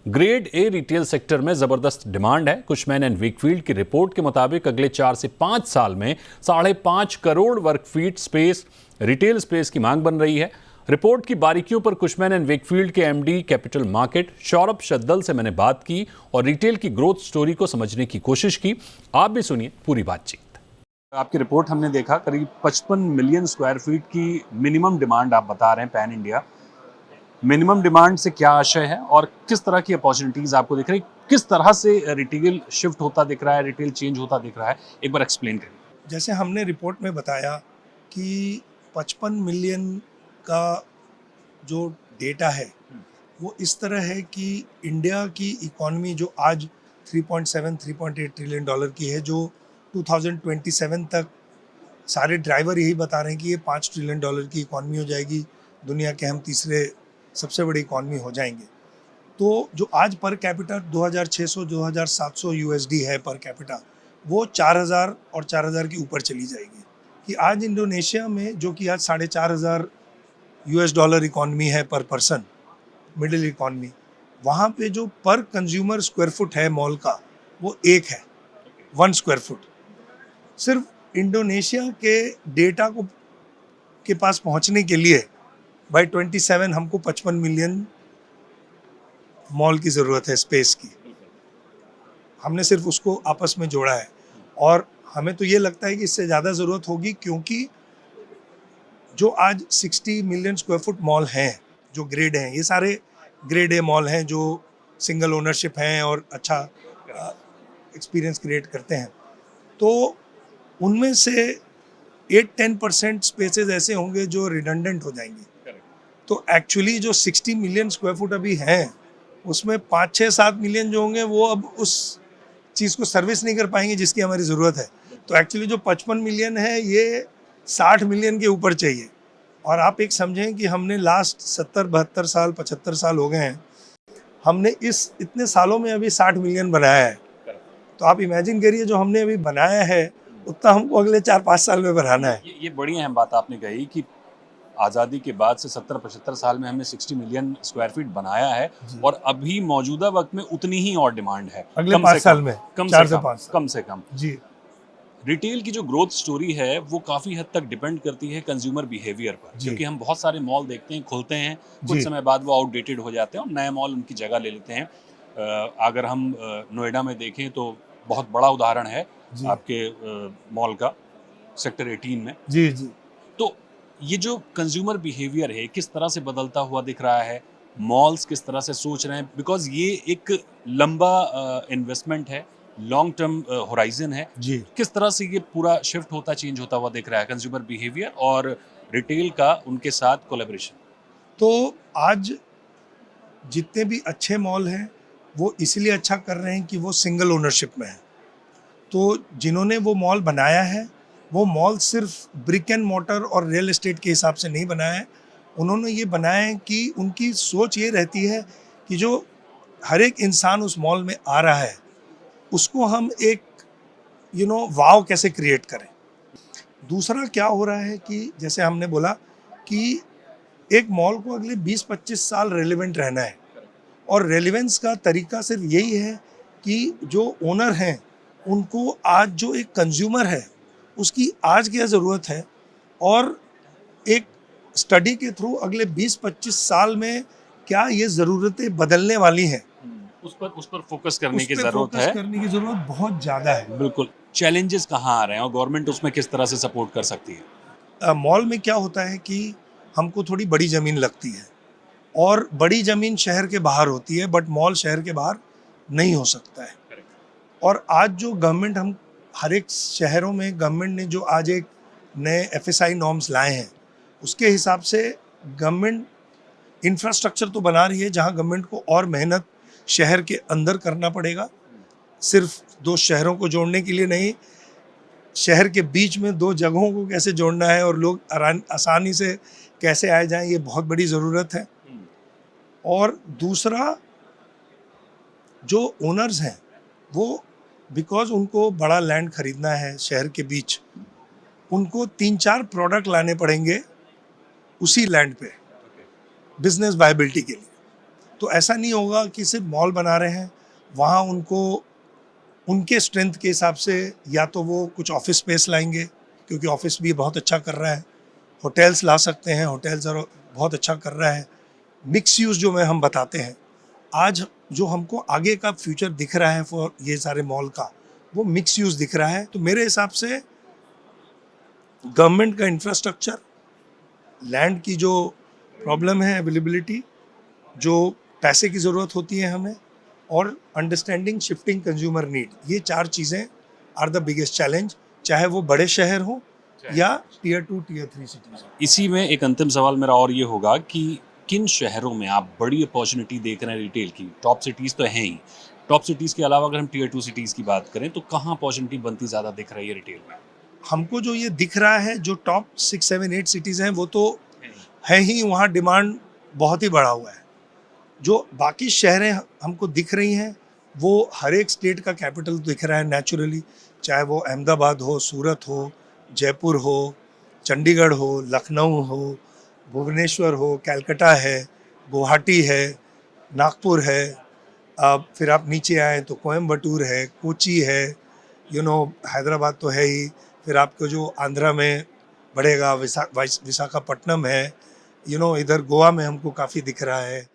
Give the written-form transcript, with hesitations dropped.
Grade A retail sector में जबरदस्त demand है। कुशमैन एंड वेकफील्ड की रिपोर्ट के मुताबिक अगले 4 से 5 साल में 5.5 करोड़ वर्ग फीट स्पेस रिटेल स्पेस की मांग बन रही है। रिपोर्ट की बारीकियों पर कुशमैन एंड वेकफील्ड के एमडी कैपिटल मार्केट सौरभ शद्दल से मैंने बात की और रिटेल की ग्रोथ स्टोरी को समझने की कोशिश की। आप भी सुनिए पूरी बातचीत। आपकी रिपोर्ट हमने देखा, करीब 55 मिलियन स्क्वायर फीट की मिनिमम डिमांड आप बता रहे हैं पैन इंडिया। मिनिमम डिमांड से क्या आशय है और किस तरह की अपॉर्चुनिटीज आपको दिख रही, किस तरह से रिटेल शिफ्ट होता दिख रहा है, रिटेल चेंज होता दिख रहा है, एक बार एक्सप्लेन करिए। जैसे हमने रिपोर्ट में बताया कि 55 मिलियन का जो डेटा है वो इस तरह है कि इंडिया की इकॉनमी जो आज 3.8 ट्रिलियन डॉलर की है, जो 2027 तक सारे ड्राइवर यही बता रहे हैं कि ये 5 ट्रिलियन डॉलर की इकॉनमी हो जाएगी, दुनिया के हम तीसरे सबसे बड़ी इकॉनमी हो जाएंगे। तो जो आज पर कैपिटा 2600-2700 यूएसडी है पर कैपिटा, वो 4000 और 4000 के ऊपर चली जाएगी। कि आज इंडोनेशिया में जो कि आज 4500 यूएस डॉलर इकॉनमी है पर पर्सन, मिडिल इकॉनमी, वहाँ पे जो पर कंज्यूमर स्क्वायर फुट है मॉल का वो 1 है, 1 स्क्वायर फुट। सिर्फ इंडोनेशिया के डेटा को के पास पहुँचने के लिए बाई 27 हमको 55 मिलियन मॉल की ज़रूरत है, स्पेस की। हमने सिर्फ उसको आपस में जोड़ा है और हमें तो ये लगता है कि इससे ज़्यादा ज़रूरत होगी, क्योंकि जो आज 60 मिलियन स्क्वायर फुट मॉल हैं जो ग्रेड हैं, ये सारे ग्रेड ए मॉल हैं जो सिंगल ओनरशिप हैं और अच्छा एक्सपीरियंस क्रिएट करते हैं। तो उनमें से 8-10% स्पेसेस ऐसे होंगे जो रिडंडेंट हो जाएंगे। तो एक्चुअली जो 60 मिलियन स्क्वायर फुट अभी हैं उसमें 5-6-7 मिलियन जो होंगे वो अब उस चीज़ को सर्विस नहीं कर पाएंगे जिसकी हमारी ज़रूरत है। तो एक्चुअली जो 55 मिलियन है ये 60 मिलियन के ऊपर चाहिए। और आप एक समझें कि हमने लास्ट 70-72 साल 75 साल हो गए हैं, हमने इस इतने सालों में अभी 60 मिलियन बनाया है। तो आप इमेजिन करिए जो हमने अभी बनाया है उतना हमको अगले 4-5 साल में बनाना है। ये बड़ी अहम बात आपने कही कि आज़ादी के बाद से 70-75 साल में हमने 60 मिलियन स्क्वायर फीट बनाया है और अभी मौजूदा वक्त में उतनी ही और डिमांड है अगले 5 साल में, 4 से 5 कम से कम। जी, रिटेल की जो ग्रोथ स्टोरी है वो काफ़ी हद तक डिपेंड करती है कंज्यूमर बिहेवियर पर, क्योंकि हम बहुत सारे मॉल देखते हैं, खुलते हैं, कुछ समय बाद वो आउटडेटेड हो जाते हैं और नए मॉल उनकी जगह ले लेते हैं। अगर हम नोएडा में देखें तो बहुत बड़ा उदाहरण है आपके मॉल का, सेक्टर 18 में। जी जी। तो ये जो कंज्यूमर बिहेवियर है किस तरह से बदलता हुआ दिख रहा है, मॉल्स किस तरह से सोच रहे हैं, बिकॉज ये एक लंबा इन्वेस्टमेंट है, लॉन्ग टर्म होराइजन है जी। किस तरह से ये पूरा शिफ्ट होता, चेंज होता हुआ दिख रहा है कंज्यूमर बिहेवियर और रिटेल का उनके साथ कोलैबोरेशन। तो आज जितने भी अच्छे मॉल हैं वो इसलिए अच्छा कर रहे हैं कि वो सिंगल ओनरशिप में है। तो जिन्होंने वो मॉल बनाया है वो मॉल सिर्फ ब्रिक एंड मोटर और रियल एस्टेट के हिसाब से नहीं बनाया है, उन्होंने ये बनाया है कि उनकी सोच ये रहती है कि जो हर एक इंसान उस मॉल में आ रहा है उसको हम एक वाव कैसे क्रिएट करें। दूसरा क्या हो रहा है कि जैसे हमने बोला कि एक मॉल को अगले 20-25 साल रेलेवेंट रहना है और रेलेवेंस का तरीका सिर्फ यही है कि जो ओनर हैं उनको आज जो एक कंज्यूमर है उसकी आज क्या ज़रूरत है और एक स्टडी के थ्रू अगले 20-25 साल में क्या ये ज़रूरतें बदलने वाली हैं, उस पर फोकस करने की ज़रूरत है। करने की ज़रूरत बहुत ज़्यादा है। बिल्कुल। चैलेंजेस कहाँ आ रहे हैं और गवर्नमेंट उसमें किस तरह से सपोर्ट कर सकती है? मॉल में क्या होता है कि हमको थोड़ी बड़ी ज़मीन लगती है और बड़ी ज़मीन शहर के बाहर होती है, बट मॉल शहर के बाहर नहीं हो सकता है। और आज जो गवर्नमेंट, हम हर एक शहरों में गवर्नमेंट ने जो आज एक नए FSI नॉर्म्स लाए हैं उसके हिसाब से गवर्नमेंट इंफ्रास्ट्रक्चर तो बना रही है जहां गवर्नमेंट को और मेहनत शहर के अंदर करना पड़ेगा। सिर्फ 2 शहरों को जोड़ने के लिए नहीं, शहर के बीच में 2 जगहों को कैसे जोड़ना है और लोग आसानी से कैसे आए जाएं, ये बहुत बड़ी ज़रूरत है। और दूसरा, जो ओनर्स हैं वो बिकॉज उनको बड़ा लैंड खरीदना है शहर के बीच, उनको 3-4 प्रोडक्ट लाने पड़ेंगे उसी लैंड पे बिजनेस वायबिलिटी के लिए। तो ऐसा नहीं होगा कि सिर्फ मॉल बना रहे हैं, वहाँ उनको उनके स्ट्रेंथ के हिसाब से या तो वो कुछ ऑफिस स्पेस लाएंगे, क्योंकि ऑफिस भी बहुत अच्छा कर रहा है, होटल्स ला सकते हैं, होटल्स और बहुत अच्छा कर रहा है। मिक्स यूज़ जो हम बताते हैं, आज जो हमको आगे का फ्यूचर दिख रहा है फॉर ये सारे मॉल का, वो मिक्स यूज़ दिख रहा है। तो मेरे हिसाब से गवर्नमेंट का इंफ्रास्ट्रक्चर, लैंड की जो प्रॉब्लम है अवेलेबिलिटी, जो पैसे की ज़रूरत होती है हमें, और अंडरस्टैंडिंग शिफ्टिंग कंज्यूमर नीड, ये 4 चीज़ें आर द बिगेस्ट चैलेंज, चाहे वो बड़े शहर हो या टियर 2 टियर 3 सिटीज़। इसी में एक अंतिम सवाल मेरा और ये होगा कि किन शहरों में आप बड़ी अपॉर्चुनिटी देख रहे हैं रिटेल की? टॉप सिटीज़ तो हैं ही, टॉप सिटीज़ के अलावा अगर हम टियर 2 सिटीज़ की बात करें तो कहाँ अपॉर्चुनिटी बनती ज़्यादा दिख रही है रिटेल में? हमको जो ये दिख रहा है, जो टॉप 6, 7, 8 सिटीज़ हैं वो तो है ही, वहाँ डिमांड बहुत ही बढ़ा हुआ है। जो बाकी शहरें हमको दिख रही हैं, वो हर एक स्टेट का कैपिटल दिख रहा है नेचुरली, चाहे वो अहमदाबाद हो, सूरत हो, जयपुर हो, चंडीगढ़ हो, लखनऊ हो, भुवनेश्वर हो, कलकत्ता है, गुवाहाटी है, नागपुर है, फिर आप नीचे आए तो कोयम्बटूर है, कोची है, हैदराबाद तो है ही, फिर आपको जो आंध्रा में बढ़ेगा विशाखापट्टनम है, इधर गोवा में हमको काफ़ी दिख रहा है।